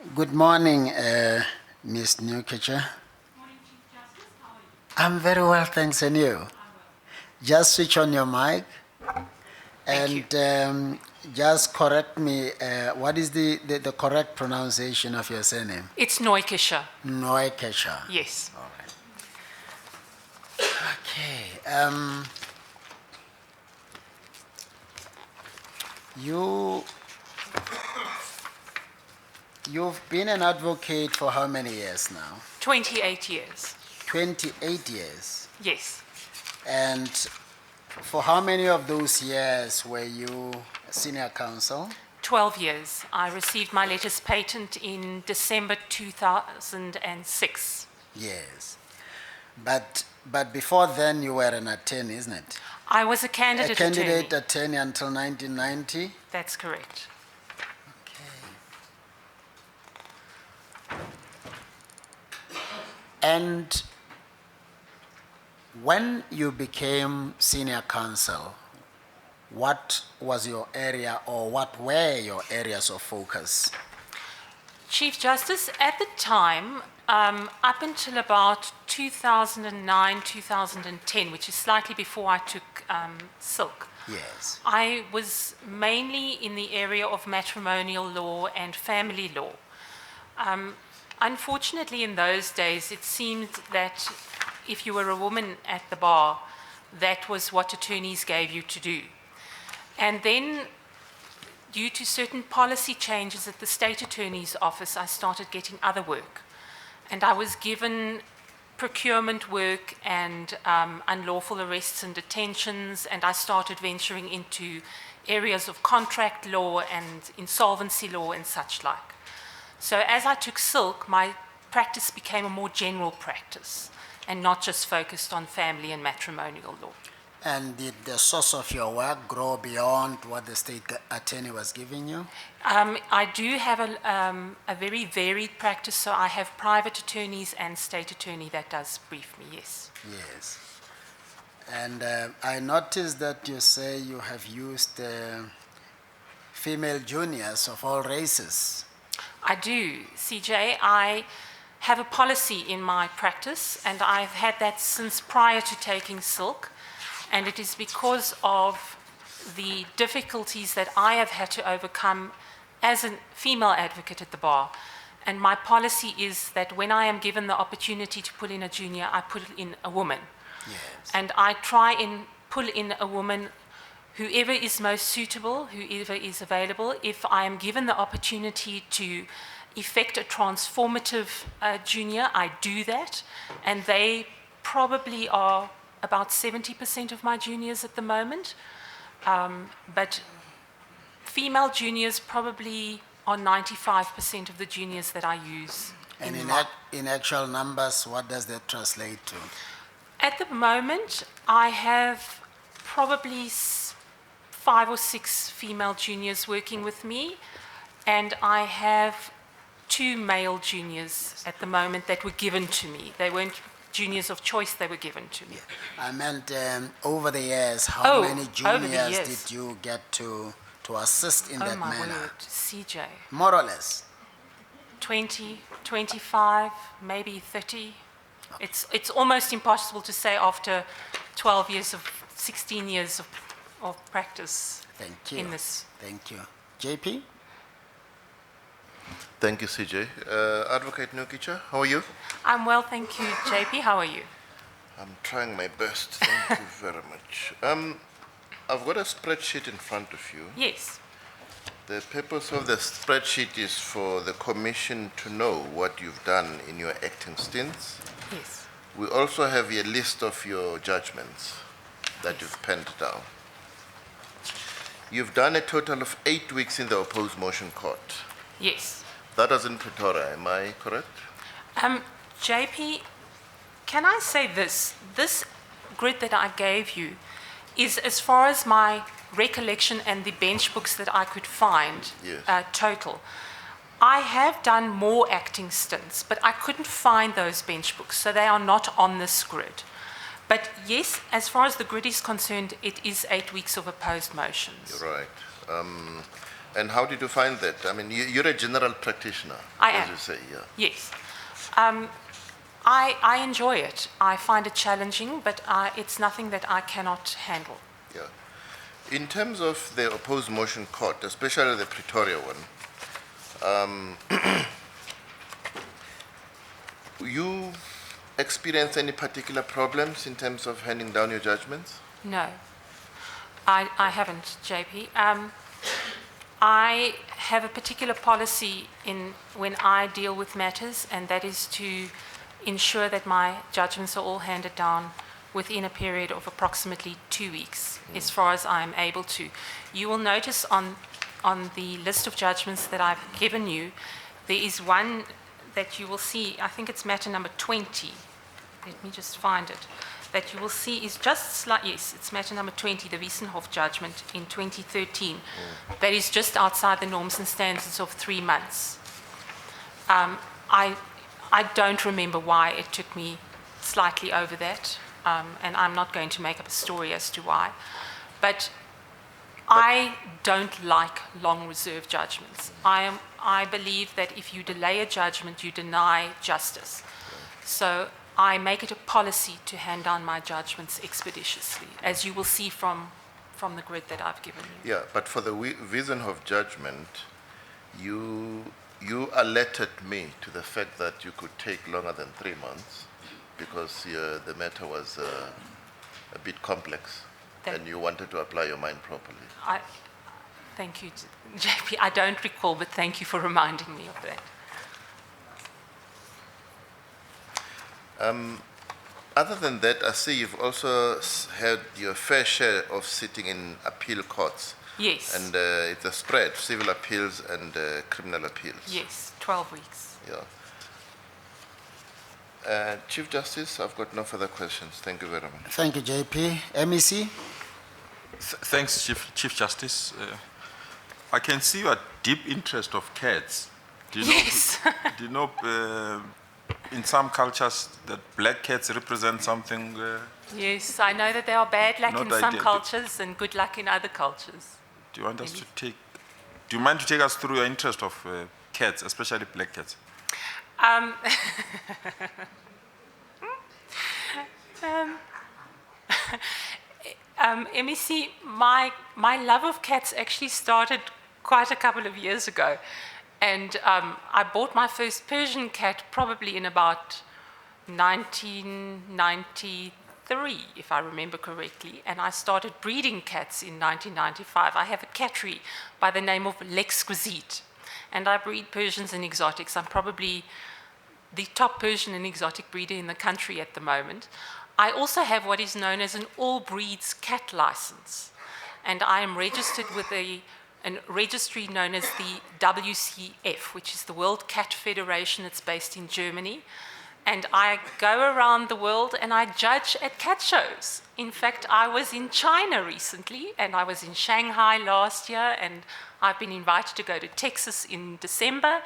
Good morning, Ms. Neukircher. I'm very well, thanks, and you? Just switch on your mic and just correct me. What is the correct pronunciation of your surname? It's Neukircher. Neukircher. Yes. All right. Okay. You've been an advocate for how many years now? 28 years. 28 years. Yes. And for how many of those years were you senior counsel? 12 years. I received my letters patent in December 2006. Yes. But before then you were an attorney, isn't it? I was a candidate attorney until 1990? That's correct. And when you became senior counsel, what was your area or what were your areas of focus? Chief Justice, at the time, up until about 2009, 2010, which is slightly before I took silk, Yes. I was mainly in the area of matrimonial law and family law. Unfortunately, in those days, it seemed that if you were a woman at the bar, that was what attorneys gave you to do. And then, due to certain policy changes at the state attorney's office, I started getting other work. And I was given procurement work and unlawful arrests and detentions, and I started venturing into areas of contract law and insolvency law and such like. So as I took silk, my practice became a more general practice and not just focused on family and matrimonial law. And did the source of your work grow beyond what the state attorney was giving you? I do have a very varied practice, so I have private attorneys and state attorney that does brief me, yes. Yes. And I noticed that you say you have used female juniors of all races. I do, CJ. I have a policy in my practice, and I've had that since prior to taking silk, and it is because of the difficulties that I have had to overcome as a female advocate at the bar. And my policy is that when I am given the opportunity to put in a junior, I put in a woman. Yes. And I try and pull in a woman, whoever is most suitable, whoever is available. If I am given the opportunity to effect a transformative junior, I do that. And they probably are about 70% of my juniors at the moment. But female juniors probably are 95% of the juniors that I use. And in actual numbers, what does that translate to? At the moment, I have probably 5 or 6 female juniors working with me, and I have 2 male juniors at the moment that were given to me. They weren't juniors of choice, they were given to me. I meant over the years, how many juniors years. did you get to assist in that Oh my manner? word, CJ. More or less. 20, 25, maybe 30. It's almost impossible to say after 12 years of 16 years of practice. Thank you. In this. Thank you. JP? Thank you, CJ. Advocate Neukircher, how are you? I'm well, thank you, JP. How are you? I'm trying my best. Thank you very much. I've got a spreadsheet in front of you. Yes. The purpose of the spreadsheet is for the commission to know what you've done in your acting stints. Yes. We also have a list of your judgments that you've penned down. You've done a total of 8 weeks in the opposed motion court. Yes. That was in Pretoria, am I correct? JP, can I say this? This grid that I gave you is as far as my recollection and the bench books that I could find. Yes. Total. I have done more acting stints, but I couldn't find those bench books, so they are not on this grid. But yes, as far as the grid is concerned, it is 8 weeks of opposed motions. You're right. And how did you find that? I mean, you're a general practitioner, I as am. you say, yeah. Yes. I enjoy it. I find it challenging, but it's nothing that I cannot handle. Yeah. In terms of the opposed motion court, especially the Pretoria one, you experienced any particular problems in terms of handing down your judgments? No, I haven't, JP. I have a particular policy in when I deal with matters, and that is to ensure that my judgments are all handed down within a period of approximately 2 weeks, as far as I'm able to. You will notice on the list of judgments that I've given you, there is one that you will see, I think it's matter number 20. Let me just find it. That you will see is just slightly, yes, it's matter number 20, the Wiesenhof judgment in 2013. That is just outside the norms and standards of 3 months. I don't remember why it took me slightly over that, and I'm not going to make up a story as to why. But I don't like long reserve judgments. I believe that if you delay a judgment, you deny justice. So I make it a policy to hand down my judgments expeditiously, as you will see from the grid that I've given you. Yeah, but for the Wiesenhof judgment, you alerted me to the fact that you could take longer than 3 months because the matter was a bit complex and you wanted to apply your mind properly. Thank you, JP. I don't recall, but thank you for reminding me of that. Other than that, I see you've also had your fair share of sitting in appeal courts. Yes. And it's a spread, civil appeals and criminal appeals. Yes, 12 weeks. Yeah. Chief Justice, I've got no further questions. Thank you very much. Thank you, JP. MEC? Thanks, Chief Justice. I can see your deep interest of cats. Do you know, Yes. do you know in some cultures that black cats represent something? Yes, I know that they are bad luck Not in some idea. cultures and good luck in other cultures. Do you want us to take? Do you mind to take us through your interest of cats, especially black cats? MEC, my love of cats actually started quite a couple of years ago. And I bought my first Persian cat probably in about 1993, if I remember correctly. And I started breeding cats in 1995. I have a cattery by the name of L'Exquisite. And I breed Persians and exotics. I'm probably the top Persian and exotic breeder in the country at the moment. I also have what is known as an all breeds cat license. And I am registered with a registry known as the WCF, which is the World Cat Federation. It's based in Germany. And I go around the world and I judge at cat shows. In fact, I was in China recently, and I was in Shanghai last year, and I've been invited to go to Texas in December,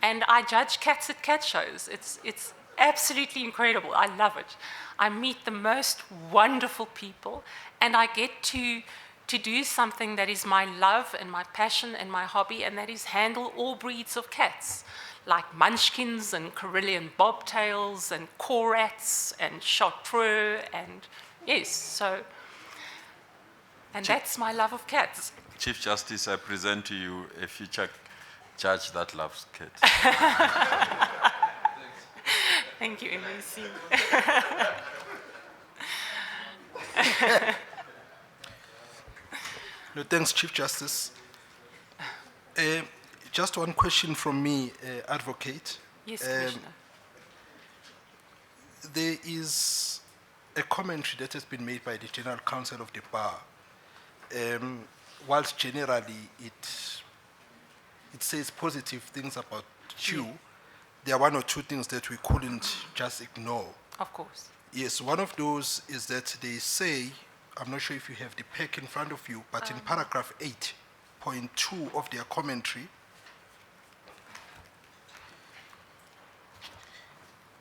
and I judge cats at cat shows. It's absolutely incredible. I love it. I meet the most wonderful people, and I get to do something that is my love and my passion and my hobby, and that is handle all breeds of cats, like munchkins and Carillion bobtails and corats and chartreux, and yes, so, and that's my love of cats. Chief Justice, I present to you a future judge that loves cats. Thank you, MEC. No, thanks, Chief Justice. Just one question from me, Advocate. Yes, Commissioner. There is a commentary that has been made by the General Counsel of the Bar. Whilst generally it says positive things about you, there are one or two things that we couldn't just ignore. Of course. Yes, one of those is that they say, I'm not sure if you have the pack in front of you, but in paragraph 8.2 of their commentary,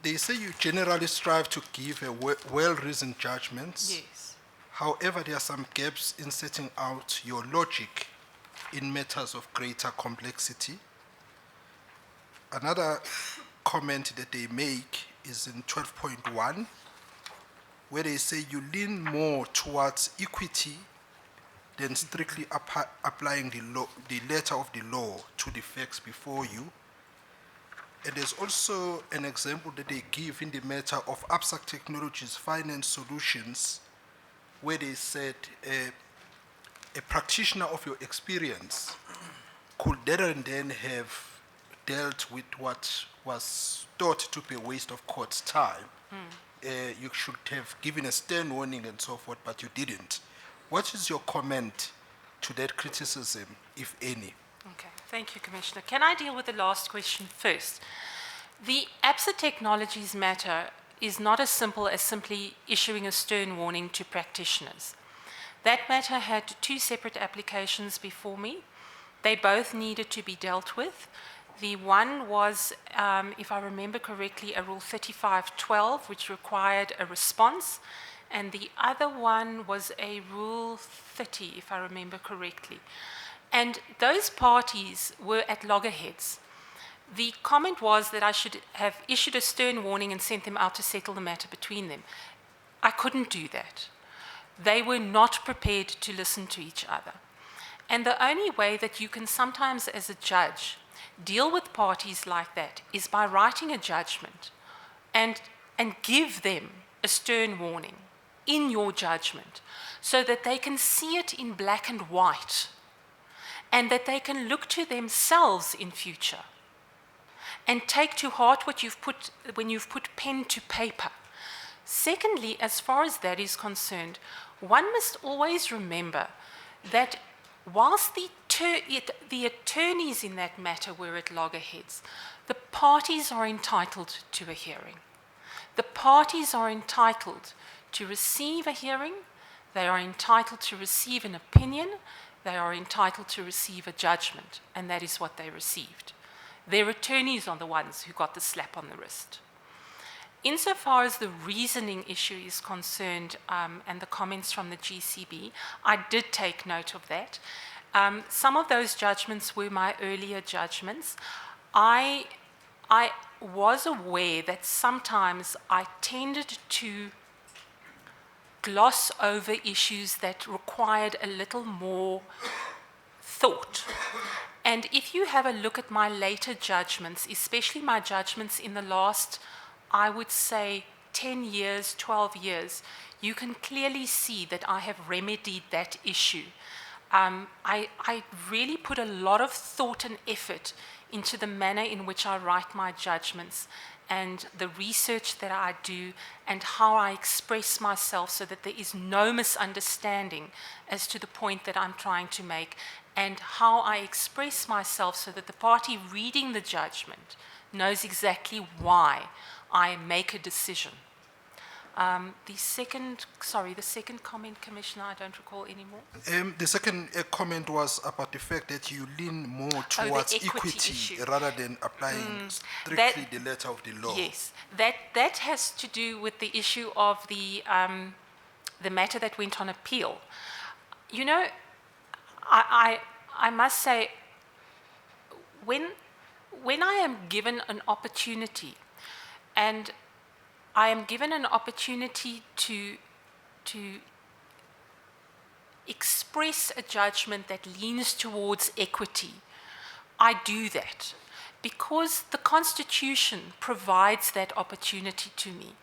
they say you generally strive to give a well-reasoned judgments. Yes. However, there are some gaps in setting out your logic in matters of greater complexity. Another comment that they make is in 12.1, where they say you lean more towards equity than strictly applying the letter of the law to the facts before you. And there's also an example that they give in the matter of Abstract Technologies Finance Solutions, where they said a practitioner of your experience could there and then have dealt with what was thought to be a waste of court's time. You should have given a stern warning and so forth, but you didn't. What is your comment to that criticism, if any? Okay, thank you, Commissioner. Can I deal with the last question first? The Absa Technologies matter is not as simple as simply issuing a stern warning to practitioners. That matter had 2 separate applications before me. They both needed to be dealt with. The one was, if I remember correctly, a Rule 3512, which required a response, and the other one was a Rule 30, if I remember correctly. And those parties were at loggerheads. The comment was that I should have issued a stern warning and sent them out to settle the matter between them. I couldn't do that. They were not prepared to listen to each other. And the only way that you can sometimes, as a judge, deal with parties like that is by writing a judgment and give them a stern warning in your judgment so that they can see it in black and white and that they can look to themselves in future and take to heart what you've put when you've put pen to paper. Secondly, as far as that is concerned, one must always remember that whilst the attorneys in that matter were at loggerheads, the parties are entitled to a hearing. The parties are entitled to receive a hearing, they are entitled to receive an opinion, they are entitled to receive a judgment, and that is what they received. Their attorneys are the ones who got the slap on the wrist. Insofar as the reasoning issue is concerned, and the comments from the GCB, I did take note of that. Some of those judgments were my earlier judgments. I was aware that sometimes I tended to gloss over issues that required a little more thought. And if you have a look at my later judgments, especially my judgments in the last, I would say, 10 years, 12 years, you can clearly see that I have remedied that issue. I really put a lot of thought and effort into the manner in which I write my judgments and the research that I do and how I express myself so that there is no misunderstanding as to the point that I'm trying to make, and how I express myself so that the party reading the judgment knows exactly why I make a decision. The second comment, Commissioner, I don't recall anymore. The second comment was about the fact that you lean more towards equity issue. rather than applying strictly the letter of the law. Yes, that has to do with the issue of the matter that went on appeal. You know, I must say, when I am given an opportunity, and I am given an opportunity to express a judgment that leans towards equity, I do that because the Constitution provides that opportunity to me.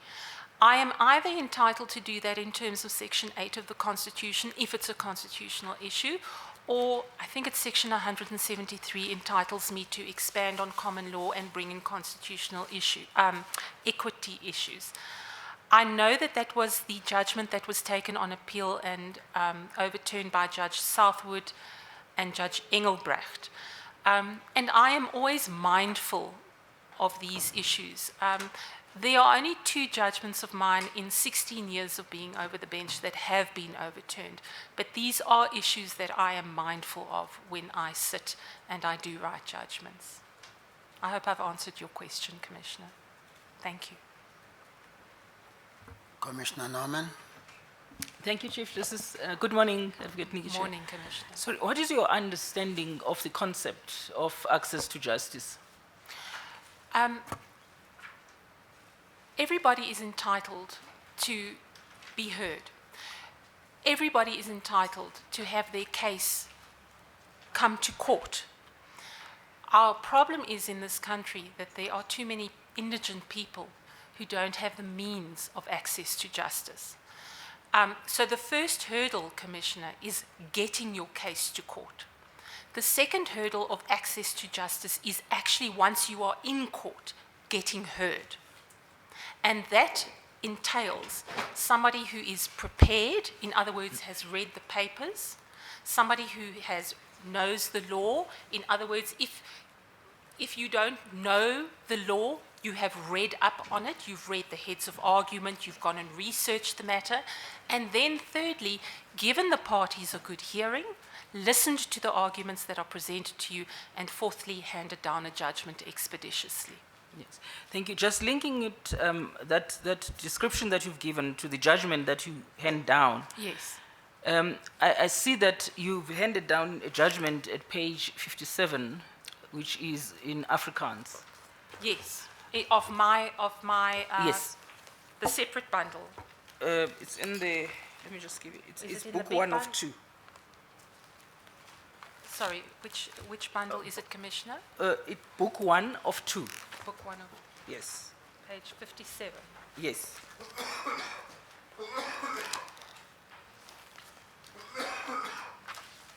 I am either entitled to do that in terms of Section 8 of the Constitution, if it's a constitutional issue, or I think it's Section 173 entitles me to expand on common law and bring in constitutional equity issues. I know that that was the judgment that was taken on appeal and overturned by Judge Southwood and Judge Engelbrecht. And I am always mindful of these issues. There are only 2 judgments of mine in 16 years of being over the bench that have been overturned. But these are issues that I am mindful of when I sit and I do write judgments. I hope I've answered your question, Commissioner. Thank you. Commissioner Norman? Thank you, Chief Justice. Good morning, Advocate Neukircher. Morning, Commissioner. So, what is your understanding of the concept of access to justice? Everybody is entitled to be heard. Everybody is entitled to have their case come to court. Our problem is in this country that there are too many indigent people who don't have the means of access to justice. So the first hurdle, Commissioner, is getting your case to court. The second hurdle of access to justice is actually, once you are in court, getting heard. And that entails somebody who is prepared, in other words, has read the papers, somebody who knows the law. In other words, if you don't know the law, you have read up on it, you've read the heads of argument, you've gone and researched the matter. And then thirdly, given the parties a good hearing, listened to the arguments that are presented to you, and fourthly, handed down a judgment expeditiously. Yes, thank you. Just linking it, that description that you've given to the judgment that you hand down. Yes. I see that you've handed down a judgment at page 57, which is in Afrikaans. Yes. Of my Yes. the separate bundle. It's in the, let me just give you, Is it's it in the book big 1 of bundle? 2. Sorry, which bundle is it, Commissioner? Book 1 of 2. Book 1 of Yes. page 57. Yes.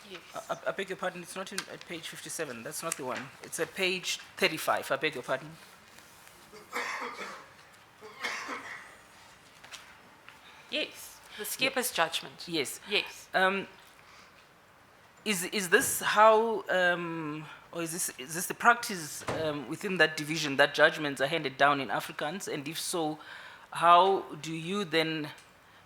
Yes. I beg your pardon, it's not at page 57. That's not the one. It's at page 35. I beg your pardon. Yes. The skipper's judgment. Yes. Yes. Is this how, or is this the practice within that division that judgments are handed down in Afrikaans? And if so, how do you then,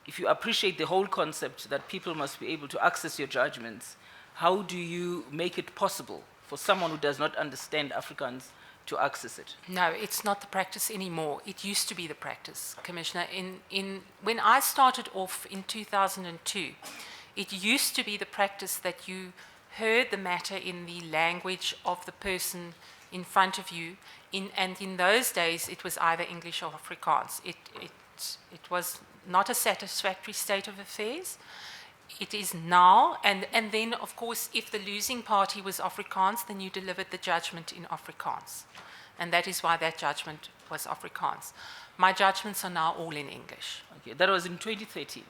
if you appreciate the whole concept that people must be able to access your judgments, how do you make it possible for someone who does not understand Afrikaans to access it? No, it's not the practice anymore. It used to be the practice, Commissioner. When I started off in 2002, it used to be the practice that you heard the matter in the language of the person in front of you, and in those days it was either English or Afrikaans. It was not a satisfactory state of affairs. It is now, and then of course if the losing party was Afrikaans, then you delivered the judgment in Afrikaans. And that is why that judgment was Afrikaans. My judgments are now all in English. Okay, that was in 2013.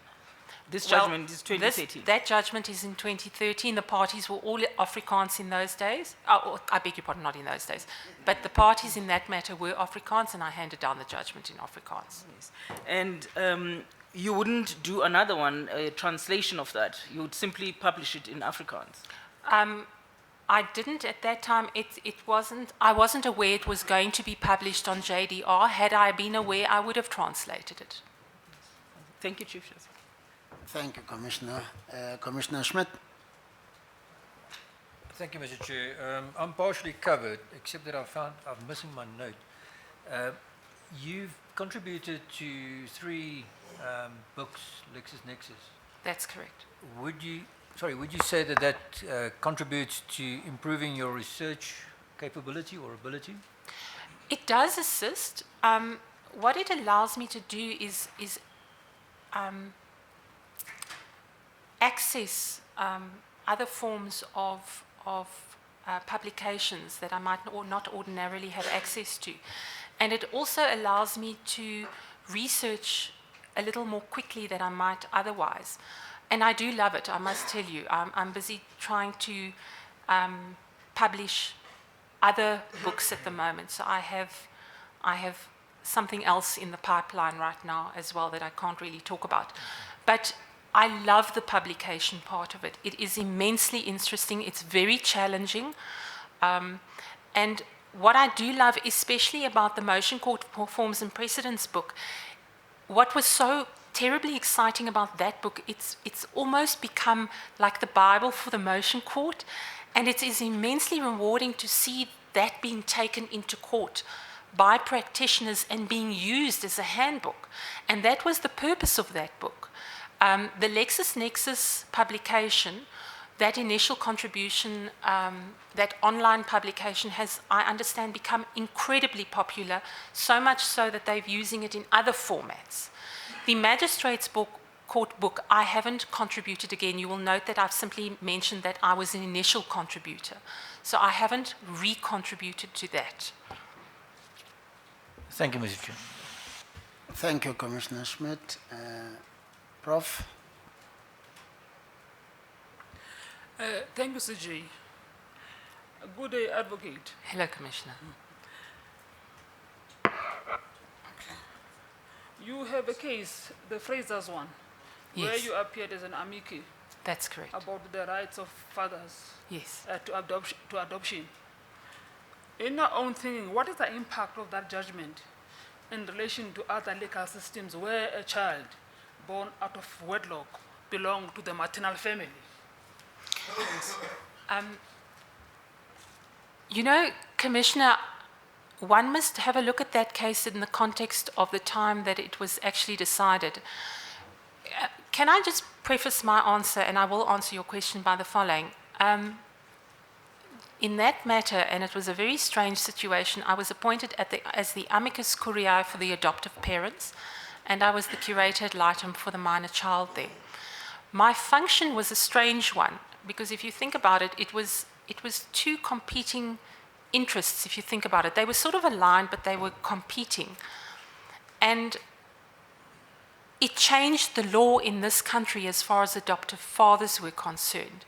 This Well, judgment is 2013. That judgment is in 2013. The parties were all Afrikaans in those days. Oh, I beg your pardon, not in those days. But the parties in that matter were Afrikaans, and I handed down the judgment in Afrikaans. Yes. And you wouldn't do another one, a translation of that. You would simply publish it in Afrikaans. I didn't at that time. I wasn't aware it was going to be published on JDR. Had I been aware, I would have translated it. Thank you, Chief Justice. Thank you, Commissioner. Commissioner Schmidt. Thank you, Mr. Chair. I'm partially covered, except that I'm missing my note. You've contributed to 3 books, LexisNexis. That's correct. Would you say that contributes to improving your research capability or ability? It does assist. What it allows me to do is access other forms of publications that I might not ordinarily have access to. And it also allows me to research a little more quickly than I might otherwise. And I do love it, I must tell you. I'm busy trying to publish other books at the moment. So I have something else in the pipeline right now as well that I can't really talk about. But I love the publication part of it. It is immensely interesting. It's very challenging. And what I do love, especially about the Motion Court Forms and Precedents book, what was so terribly exciting about that book, it's almost become like the Bible for the motion court. And it is immensely rewarding to see that being taken into court by practitioners and being used as a handbook. And that was the purpose of that book. The LexisNexis publication, that initial contribution, that online publication has, I understand, become incredibly popular, so much so that they're using it in other formats. The Magistrates Court book, I haven't contributed again. You will note that I've simply mentioned that I was an initial contributor. So I haven't re-contributed to that. Thank you, Mr. Chair. Thank you, Commissioner Schmidt. Prof. Thank you, CJ. Good day, Advocate. Hello, Commissioner. You have a case, the Fraser's one, where Yes. you appeared as an amici That's correct. about the rights of fathers Yes. to adoption. In your own thinking, what is the impact of that judgment in relation to other legal systems where a child born out of wedlock belongs to the maternal family? You know, Commissioner, one must have a look at that case in the context of the time that it was actually decided. Can I just preface my answer, and I will answer your question by the following. In that matter, and it was a very strange situation, I was appointed as the amicus curiae for the adoptive parents, and I was the curator ad litem for the minor child there. My function was a strange one, because if you think about it, it was two competing interests, if you think about it. They were sort of aligned, but they were competing. And it changed the law in this country as far as adoptive fathers were concerned.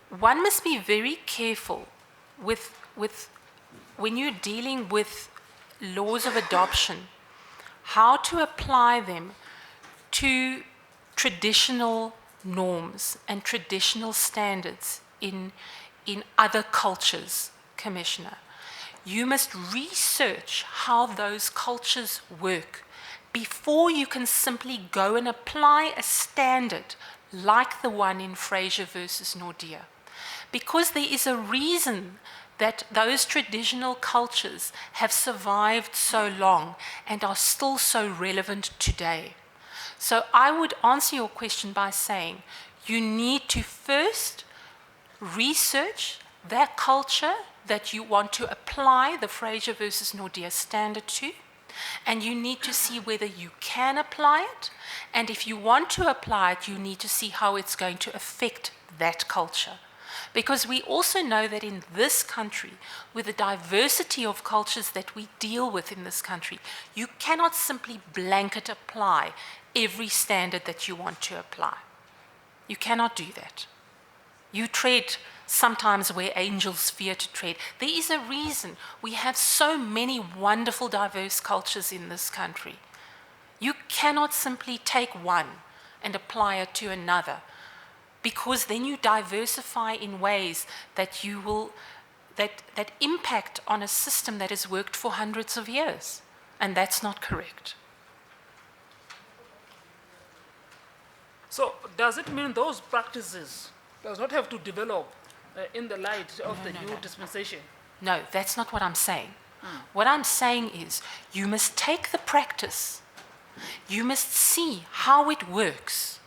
One must be very careful with when you're dealing with laws of adoption, how to apply them to traditional norms and traditional standards in other cultures, Commissioner. You must research how those cultures work before you can simply go and apply a standard like the one in Fraser versus Nordia. Because there is a reason that those traditional cultures have survived so long and are still so relevant today. So I would answer your question by saying you need to first research that culture that you want to apply the Fraser versus Nordia standard to, and you need to see whether you can apply it, and if you want to apply it, you need to see how it's going to affect that culture. Because we also know that in this country, with the diversity of cultures that we deal with in this country, you cannot simply blanket apply every standard that you want to apply. You cannot do that. You tread sometimes where angels fear to tread. There is a reason we have so many wonderful, diverse cultures in this country. You cannot simply take one and apply it to another, because then you diversify in ways that you will that impact on a system that has worked for hundreds of years, and that's not correct. So does it mean those practices does not have to develop in the light of the new dispensation? No, that's not what I'm saying. What I'm saying is you must take the practice, you must see how it works,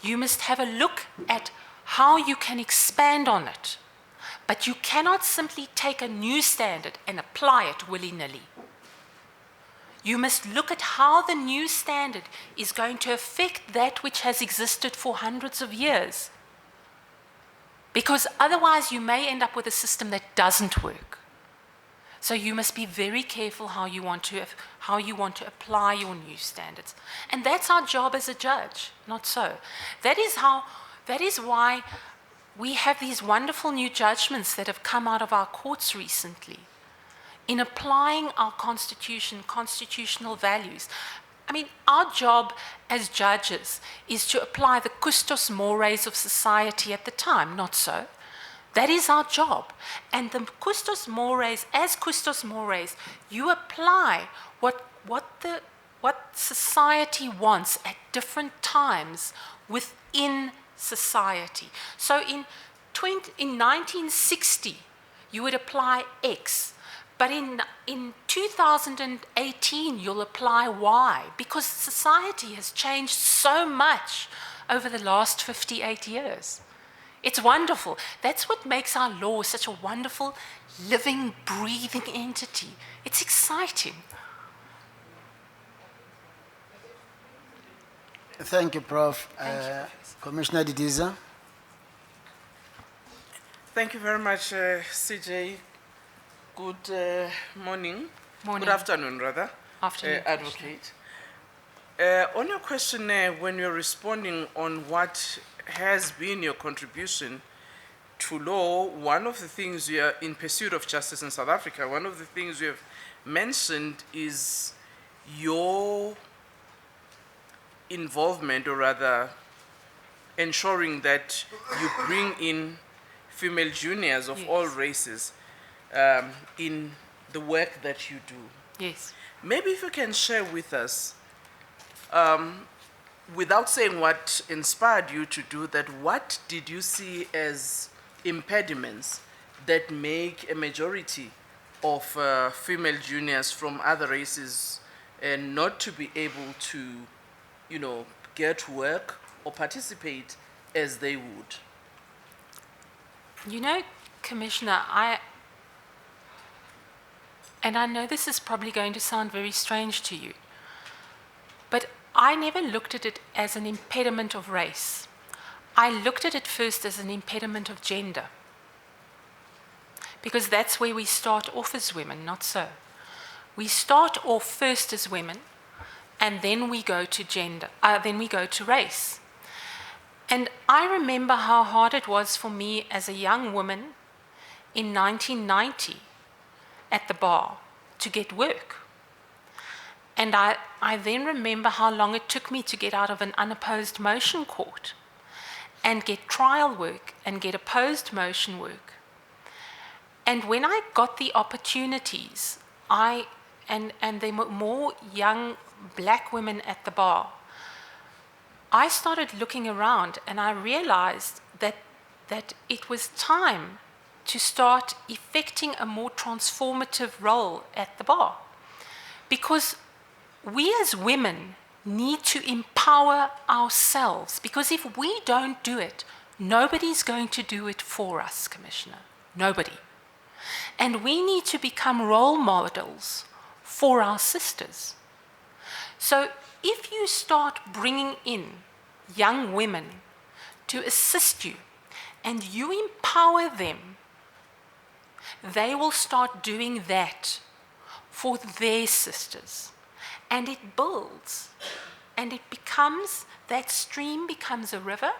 you must have a look at how you can expand on it, but you cannot simply take a new standard and apply it willy-nilly. You must look at how the new standard is going to affect that which has existed for hundreds of years, because otherwise you may end up with a system that doesn't work. So you must be very careful how you want to apply your new standards. And that's our job as a judge, not so. That is why we have these wonderful new judgments that have come out of our courts recently in applying our constitution, constitutional values. I mean, our job as judges is to apply the custos mores of society at the time, not so. That is our job. And the custos mores, as custos mores, you apply what society wants at different times within society. So in 1960, you would apply X, But in 2018, you'll apply why? Because society has changed so much over the last 58 years. It's wonderful. That's what makes our law such a wonderful, living, breathing entity. It's exciting. Thank you, Prof. Commissioner Didiza. Thank you very much, CJ. Good morning. Morning. Good afternoon, rather. Afternoon, Advocate. On your question, when you're responding on what has been your contribution to law, one of the things you are in pursuit of justice in South Africa, one of the things you have mentioned is your involvement, or rather ensuring that you bring in female juniors of all races in the work that you do. Yes. Maybe if you can share with us, without saying what inspired you to do that, what did you see as impediments that make a majority of female juniors from other races not to be able to, get work or participate as they would? You know, Commissioner, and I know this is probably going to sound very strange to you, but I never looked at it as an impediment of race. I looked at it first as an impediment of gender. Because that's where we start off as women, not so. We start off first as women, and then we go to gender, then we go to race. And I remember how hard it was for me as a young woman in 1990 at the bar to get work. And I then remember how long it took me to get out of an unopposed motion court and get trial work and get opposed motion work. And when I got the opportunities, and there were more young black women at the bar, I started looking around and I realized that it was time to start effecting a more transformative role at the bar. Because we as women need to empower ourselves, because if we don't do it, nobody's going to do it for us, Commissioner. Nobody. And we need to become role models for our sisters. So if you start bringing in young women to assist you and you empower them, they will start doing that for their sisters. And it builds, and it becomes, that stream becomes a river,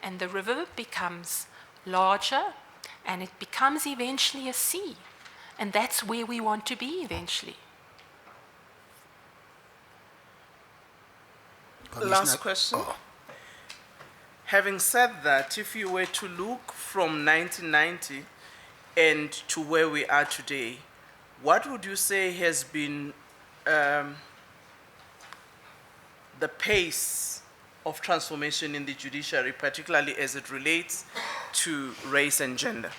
and the river becomes larger, and it becomes eventually a sea. And that's where we want to be eventually. Last question. Having said that, if you were to look from 1990 and to where we are today, what would you say has been the pace of transformation in the judiciary, particularly as it relates to race and gender?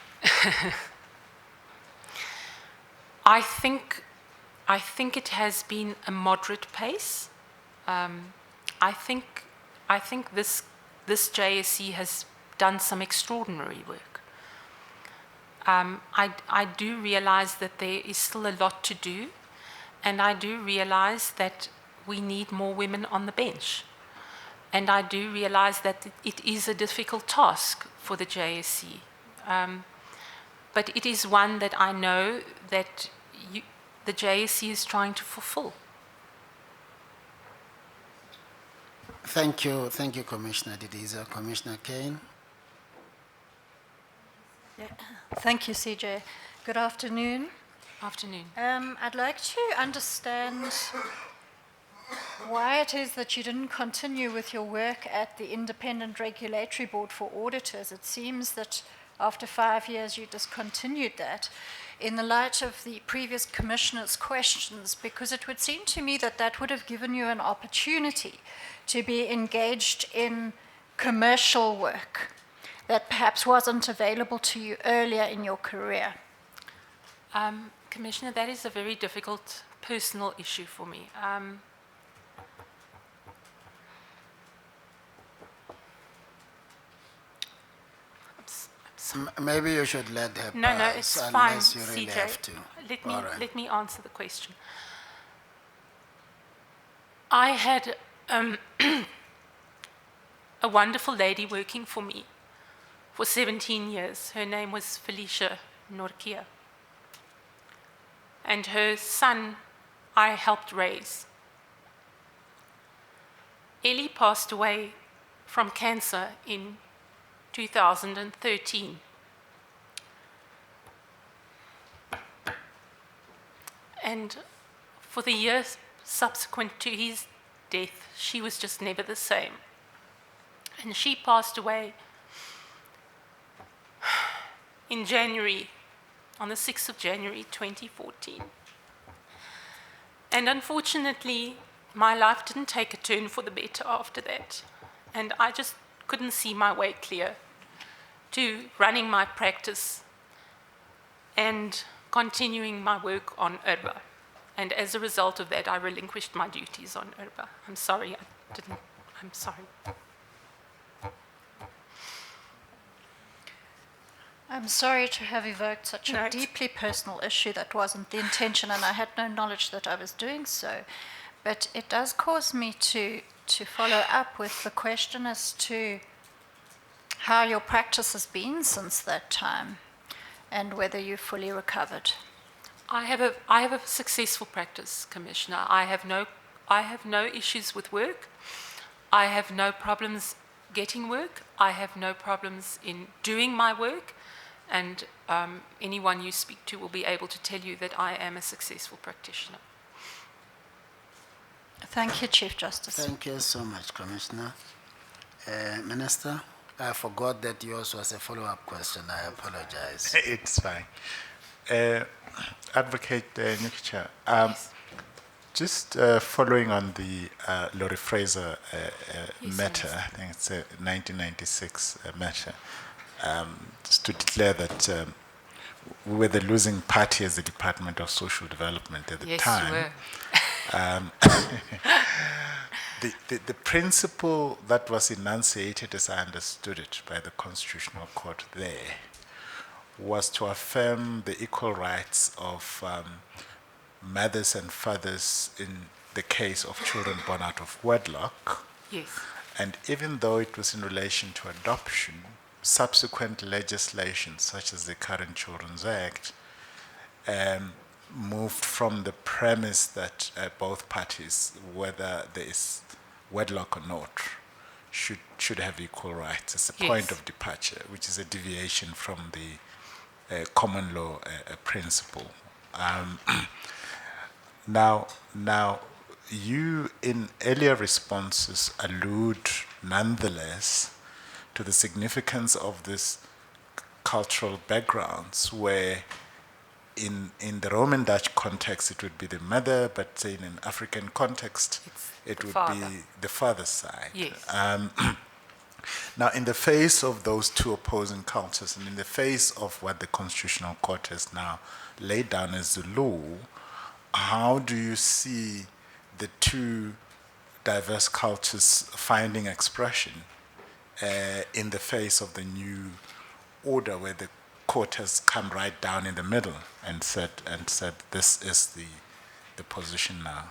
I think it has been a moderate pace. I think this JSC has done some extraordinary work. I do realize that there is still a lot to do, and I do realize that we need more women on the bench. And I do realize that it is a difficult task for the JSC. But it is one that I know that the JSC is trying to fulfill. Thank you, Commissioner Didiza. Commissioner Kane. Yeah. Thank you, CJ. Good afternoon. Afternoon. I'd like to understand why it is that you didn't continue with your work at the Independent Regulatory Board for Auditors. It seems that after 5 years you discontinued that in the light of the previous commissioner's questions, because it would seem to me that that would have given you an opportunity to be engaged in commercial work that perhaps wasn't available to you earlier in your career. Commissioner, that is a very difficult personal issue for me. Maybe you should let her No, pass it's fine, unless you really CJ. have to. All right. Let me answer the question. I had a wonderful lady working for me for 17 years. Her name was Felicia Neukircher. And her son I helped raise. Ellie passed away from cancer in 2013. And for the years subsequent to his death, she was just never the same. And she passed away in January, on the 6th of January 2014. And unfortunately, my life didn't take a turn for the better after that. And I just couldn't see my way clear to running my practice and continuing my work on URBA. And as a result of that, I relinquished my duties on URBA. I'm sorry, I'm sorry. I'm sorry to have evoked such No, a it's- deeply personal issue. That wasn't the intention, and I had no knowledge that I was doing so. But it does cause me to follow up with the question as to how your practice has been since that time and whether you fully recovered. I have a successful practice, Commissioner. I have no issues with work. I have no problems getting work. I have no problems in doing my work. And anyone you speak to will be able to tell you that I am a successful practitioner. Thank you, Chief Justice. Thank you so much, Commissioner. Minister, I forgot that yours was a follow-up question. I apologize. It's fine. Advocate Neukircher, just following on the Laurie Fraser Yes, matter, I think it's a 1996 matter, just to declare that we were the losing party as the Department of Social Development at the Yes, time. you were. The principle that was enunciated, as I understood it, by the Constitutional Court there, was to affirm the equal rights of mothers and fathers in the case of children born out of wedlock. Yes. And even though it was in relation to adoption, subsequent legislation, such as the current Children's Act, moved from the premise that both parties, whether there is wedlock or not, should have equal rights as a point of departure, which is a deviation from the common law principle. Now, you in earlier responses allude nonetheless to the significance of this cultural backgrounds where in the Roman Dutch context it would be the mother, but say in an African context it would be the father's side. Yes. Now, in the face of those two opposing cultures and in the face of what the Constitutional Court has now laid down as the law, how do you see the two diverse cultures finding expression in the face of the new order where the court has come right down in the middle and said this is the position now?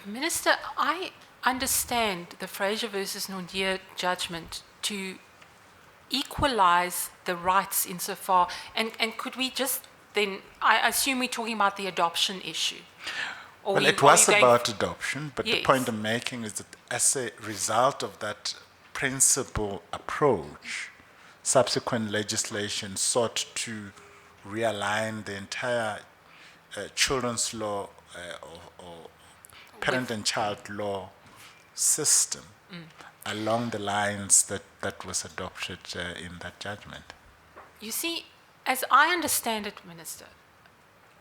Minister, I understand the Fraser versus Nondier judgment to equalize the rights insofar, and could we just then, I assume we're talking about the adoption issue. Or Well, we- it are was you going- about adoption, but the Yes. point I'm making is that as a result of that principle approach, subsequent legislation sought to realign the entire children's law or parent and child law system along the lines that was adopted in that judgment. You see, as I understand it, Minister,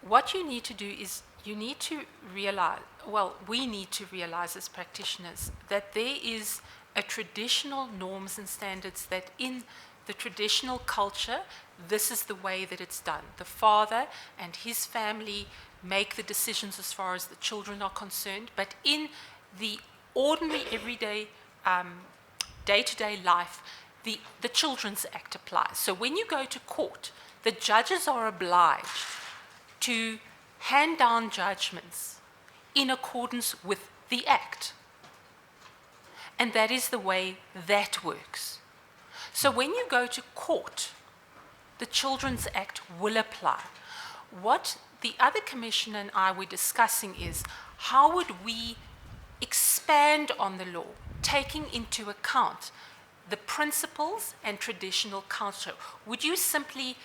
what you need to do is you need to realize, well, we need to realize as practitioners that there is a traditional norms and standards that in the traditional culture, this is the way that it's done. The father and his family make the decisions as far as the children are concerned, but in the ordinary, everyday, day-to-day life, the Children's Act applies. So when you go to court, the judges are obliged to hand down judgments in accordance with the Act. And that is the way that works. So when you go to court, the Children's Act will apply. What the other commissioner and I were discussing is how would we expand on the law, taking into account the principles and traditional culture. Would you simply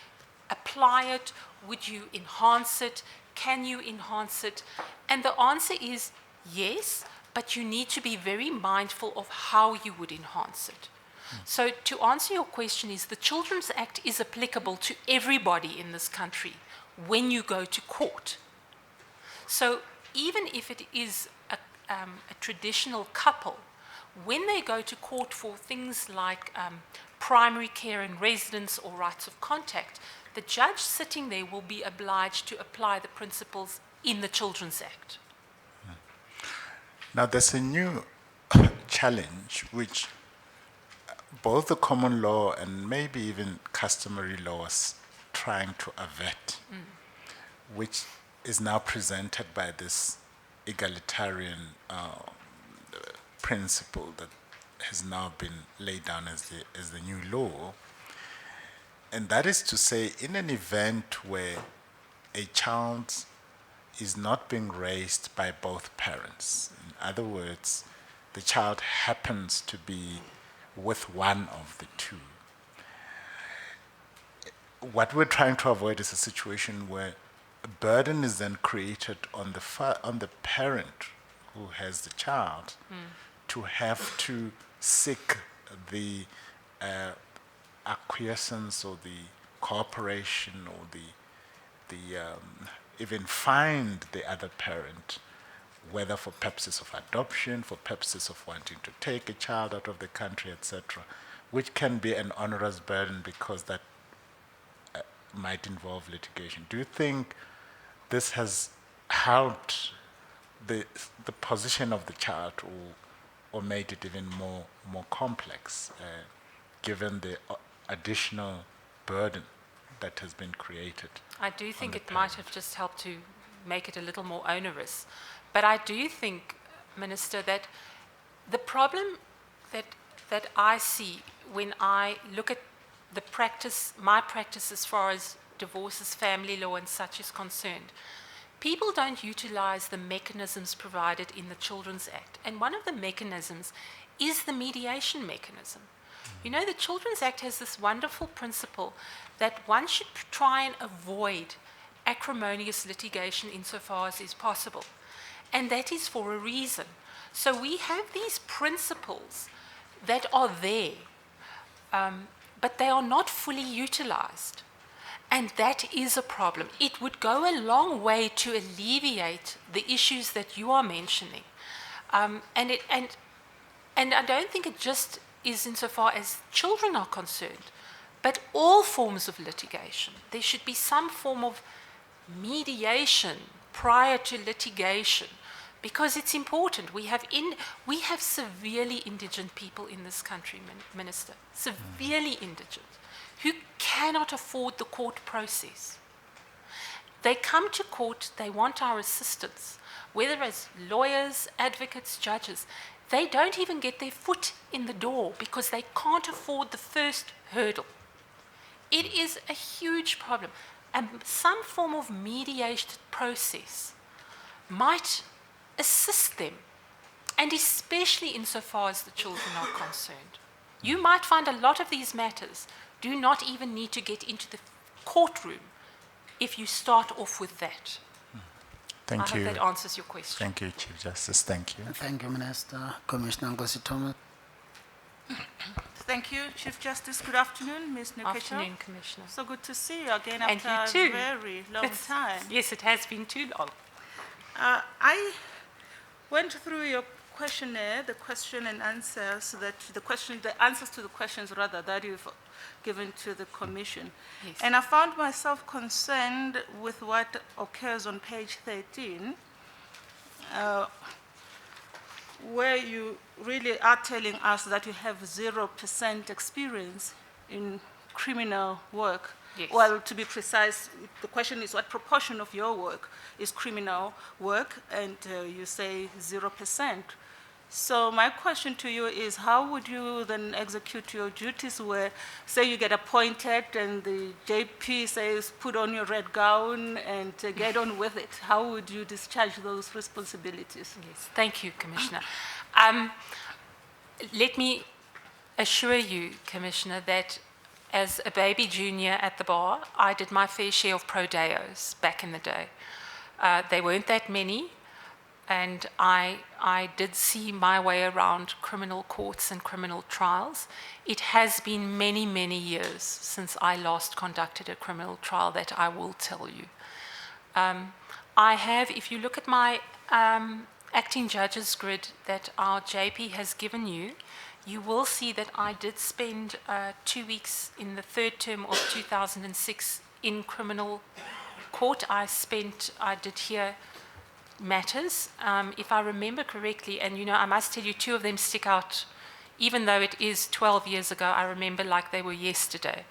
apply it? Would you enhance it? Can you enhance it? And the answer is yes, but you need to be very mindful of how you would enhance it. So to answer your question is the Children's Act is applicable to everybody in this country when you go to court. So even if it is a traditional couple, when they go to court for things like primary care and residence or rights of contact, the judge sitting there will be obliged to apply the principles in the Children's Act. Now, there's a new challenge which both the common law and maybe even customary laws trying to avert, which is now presented by this egalitarian principle that has now been laid down as the new law. And that is to say, in an event where a child is not being raised by both parents, in other words, the child happens to be with one of the two, what we're trying to avoid is a situation where a burden is then created on the parent who has the child to have to seek the acquiescence or the cooperation or even find the other parent, whether for purposes of adoption, for purposes of wanting to take a child out of the country, etc., which can be an onerous burden because that might involve litigation. Do you think this has helped the position of the child or made it even more complex, given the additional burden that has been created? I do think it might have just helped to make it a little more onerous. But I do think, Minister, that the problem that I see when I look at the practice, my practice as far as divorces, family law and such is concerned, people don't utilize the mechanisms provided in the Children's Act. And one of the mechanisms is the mediation mechanism. You know, the Children's Act has this wonderful principle that one should try and avoid acrimonious litigation insofar as is possible. And that is for a reason. So we have these principles that are there, but they are not fully utilized. And that is a problem. It would go a long way to alleviate the issues that you are mentioning. And I don't think it just is insofar as children are concerned, but all forms of litigation. There should be some form of mediation prior to litigation, because it's important. We have severely indigent people in this country, Minister, severely indigent, who cannot afford the court process. They come to court, they want our assistance, whether as lawyers, advocates, judges. They don't even get their foot in the door because they can't afford the first hurdle. It is a huge problem. And some form of mediated process might assist them, and especially insofar as the children are concerned. You might find a lot of these matters do not even need to get into the courtroom if you start off with that. Thank you. I hope that answers your question. Thank you, Chief Justice. Thank you. Thank you, Minister. Commissioner Ngozi Thomas. Thank you, Chief Justice. Good afternoon, Ms. Neukircher. Afternoon, Commissioner. So good to see you again And after you a too. very long time. Yes, it has been too long. I went through your questionnaire, the question and answers the answers to the questions rather that you've given to the Commission. Yes. And I found myself concerned with what occurs on page 13, where you really are telling us that you have 0% experience in criminal work. Yes. Well, to be precise, the question is what proportion of your work is criminal work, and you say 0%. So my question to you is, how would you then execute your duties where, say you get appointed and the JP says, put on your red gown and get on with it? How would you discharge those responsibilities? Yes, thank you, Commissioner. Let me assure you, Commissioner, that as a baby junior at the bar, I did my fair share of pro deos back in the day. There weren't that many, and I did see my way around criminal courts and criminal trials. It has been many, many years since I last conducted a criminal trial, that I will tell you. I have, if you look at my acting judge's grid that our JP has given you, you will see that I did spend 2 weeks in the third term of 2006 in criminal court. I did hear matters. If I remember correctly, and I must tell you, 2 of them stick out, even though it is 12 years ago, I remember like they were yesterday.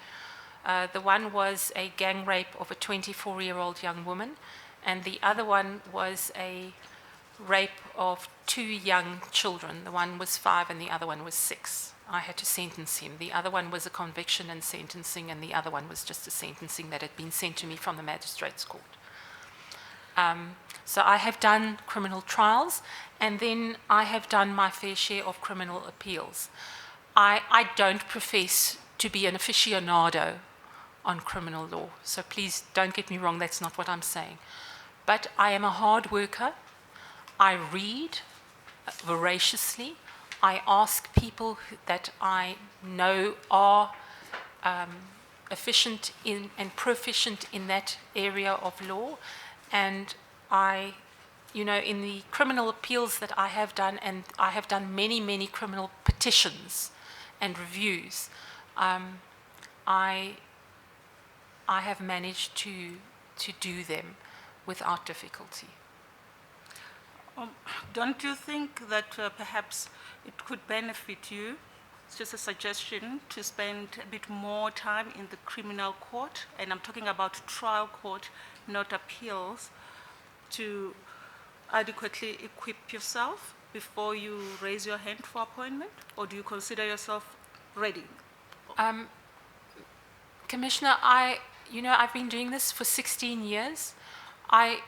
The one was a gang rape of a 24-year-old young woman, and the other one was a rape of 2 young children. The one was 5 and the other one was 6. I had to sentence him. The other one was a conviction and sentencing, and the other one was just a sentencing that had been sent to me from the magistrate's court. So I have done criminal trials, and then I have done my fair share of criminal appeals. I don't profess to be an aficionado on criminal law, so please don't get me wrong, that's not what I'm saying. But I am a hard worker. I read voraciously. I ask people that I know are efficient in and proficient in that area of law. And in the criminal appeals that I have done, and I have done many, many criminal petitions and reviews, I have managed to do them without difficulty. Don't you think that perhaps it could benefit you, it's just a suggestion, to spend a bit more time in the criminal court, and I'm talking about trial court, not appeals, to adequately equip yourself before you raise your hand for appointment? Or do you consider yourself ready? Commissioner, I've been doing this for 16 years.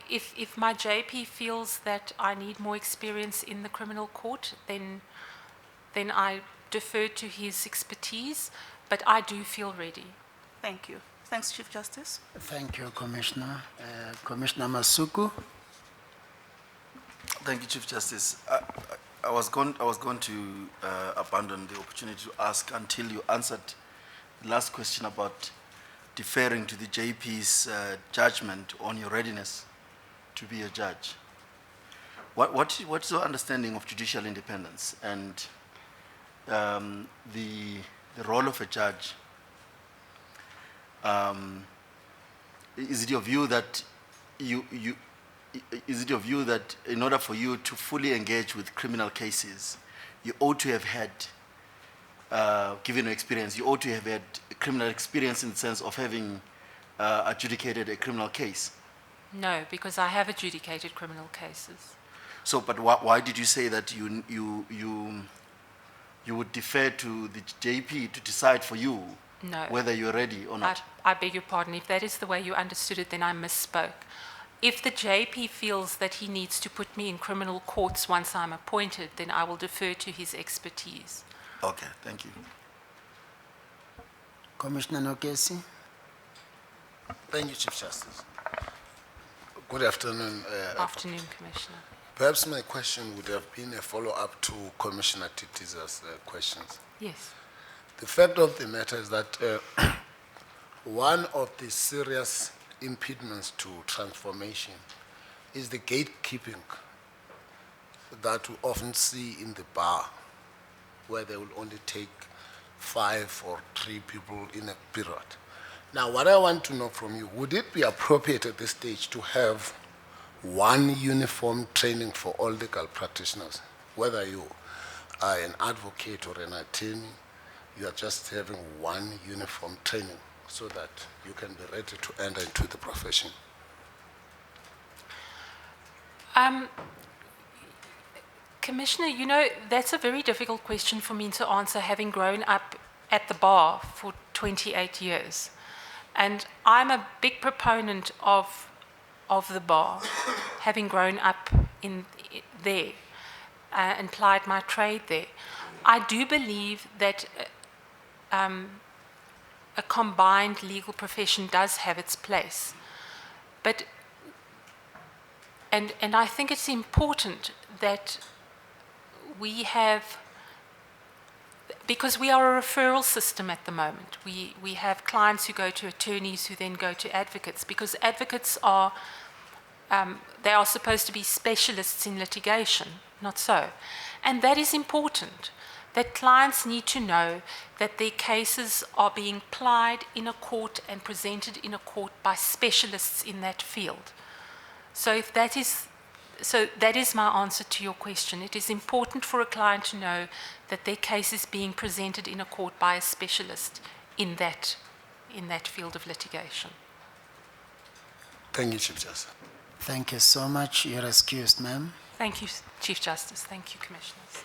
If my JP feels that I need more experience in the criminal court, then I defer to his expertise, but I do feel ready. Thank you. Thanks, Chief Justice. Thank you, Commissioner. Commissioner Masuku. Thank you, Chief Justice. I was going to abandon the opportunity to ask until you answered the last question about deferring to the JP's judgment on your readiness to be a judge. What's your understanding of judicial independence and the role of a judge? Is it your view that in order for you to fully engage with criminal cases, you ought to have had, given your experience, you ought to have had criminal experience in the sense of having adjudicated a criminal case? No, because I have adjudicated criminal cases. So, but why did you say that you would defer to the JP to decide for you whether you're ready or not? I beg your pardon. If that is the way you understood it, then I misspoke. If the JP feels that he needs to put me in criminal courts once I'm appointed, then I will defer to his expertise. Okay, thank you. Commissioner Neukircher. Thank you, Chief Justice. Good afternoon. Afternoon, Commissioner. Perhaps my question would have been a follow-up to Commissioner Titiza's questions. Yes. The fact of the matter is that one of the serious impediments to transformation is the gatekeeping that we often see in the bar, where they will only take 5 or 3 people in a period. Now, what I want to know from you, would it be appropriate at this stage to have one uniform training for all legal practitioners, whether you are an advocate or an attorney, you are just having one uniform training so that you can be ready to enter into the profession? Commissioner, you know, that's a very difficult question for me to answer, having grown up at the bar for 28 years. And I'm a big proponent of the bar, having grown up there and plied my trade there. I do believe that a combined legal profession does have its place. But, and I think it's important that we have, because we are a referral system at the moment. We have clients who go to attorneys who then go to advocates, because advocates are, they are supposed to be specialists in litigation, not so. And that is important, that clients need to know that their cases are being plied in a court and presented in a court by specialists in that field. So if that is, so that is my answer to your question. It is important for a client to know that their case is being presented in a court by a specialist in that field of litigation. Thank you, Chief Justice. Thank you so much. You're excused, ma'am. Thank you, Chief Justice. Thank you, Commissioners.